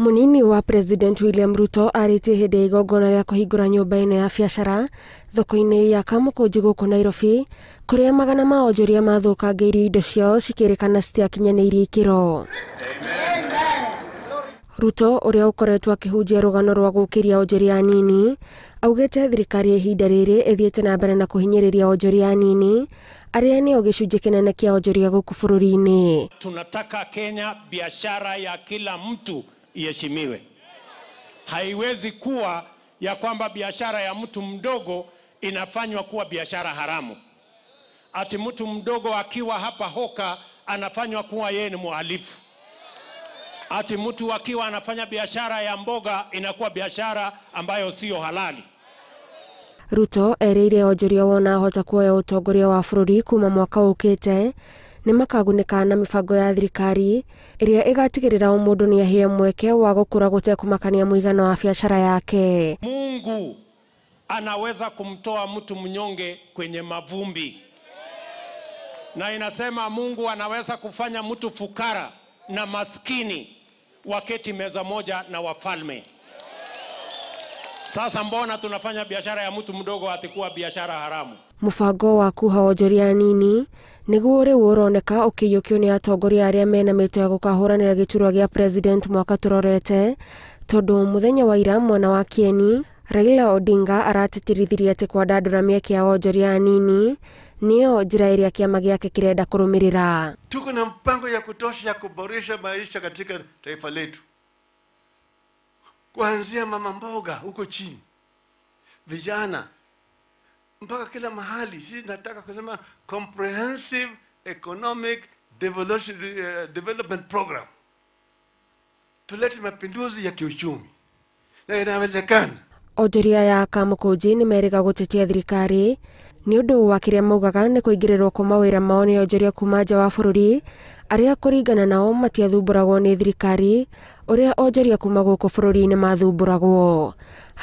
Munini wa President William Ruto arĩtie hĩndĩ ya igongona rĩa kũhingũra nyũmba-inĩ ya biacara thoko-inĩ ya Kamukunji gũkũ Nairobi, kũrĩa magana ma onjoria mathũkangĩirie indo ciao cikĩrĩkana citiakinyanĩirie ikĩro. Ruto ũrĩa ũkoretwo akĩhunjia rũgano rwa gũkĩria onjoria anini augĩte thirikari ihinda rĩrĩ ĩthiĩte na mbere na kũhinyĩrĩria onjoria anini arĩa nĩo gĩcunjĩ kĩnene kĩa onjoria gũkũ bũrũri-inĩ. Tunataka Kenya biashara ya kila mtu iheshimiwe. Haiwezi kuwa ya kwamba biashara ya mtu mdogo inafanywa kuwa biashara haramu. Ati mtu mdogo akiwa hapa hoka anafanywa kuwa yeye ni mhalifu. Ati mtu akiwa anafanya biashara ya mboga inakuwa biashara ambayo sio halali. Ruto erĩire onjoria wona hota kuoya ũtongoria wa bũrũri kuma mwaka ũkĩte nĩ makagunĩka na mĩbango ya thirikari ĩrĩa ĩgatigĩrĩra o mũndũ nĩ aheo mweke wa gũkũra gũtekũmakania mũigana wa biashara yake. Mungu anaweza kumtoa mtu mnyonge kwenye mavumbi, na inasema Mungu anaweza kufanya mtu fukara na maskini waketi meza moja na wafalme. Sasa mbona tunafanya biashara ya mtu mdogo atikuwa biashara haramu? Mũbango wa kuha onjoria nini nĩguo rĩu ũroneka ũkĩiyũkio nĩ atongoria arĩa mena mĩto ya gũkahũranĩra gĩturwa gĩa president mwaka tũrorete, tondũ mũthenya wa ira mwena wa Kieni Raila Odinga aratĩtĩrithirie atĩ kwandandũra mĩeke ya onjoria nini nĩyo njĩra ĩrĩa kĩama gĩake kĩrenda kũrũmĩrĩra. Tuko na mpango ya kutosha ya kuboresha maisha katika taifa letu, kuanzia mama mboga huko chini, vijana, mpaka kila mahali. Sisi nataka kusema comprehensive economic development program, tulete mapinduzi ya kiuchumi, na inawezekana. Onjoria ya Kamukunji nĩ merĩga gũtetia thirikari nĩ ũndũ wa kĩrĩa maugaga nĩ kũingĩrĩrwo kwa mawĩra mao nĩ onjoria kuma nja wa bũrũri arĩa kũringana nao matiathumbũragwo nĩ thirikari ũrĩa onjoria kuma gũkũ bũrũri-inĩ mathumbũragwo.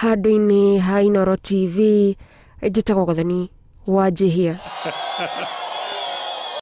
Handũ-inĩ ha Inooro TV, njĩtagwo Gathoni Wanjihia.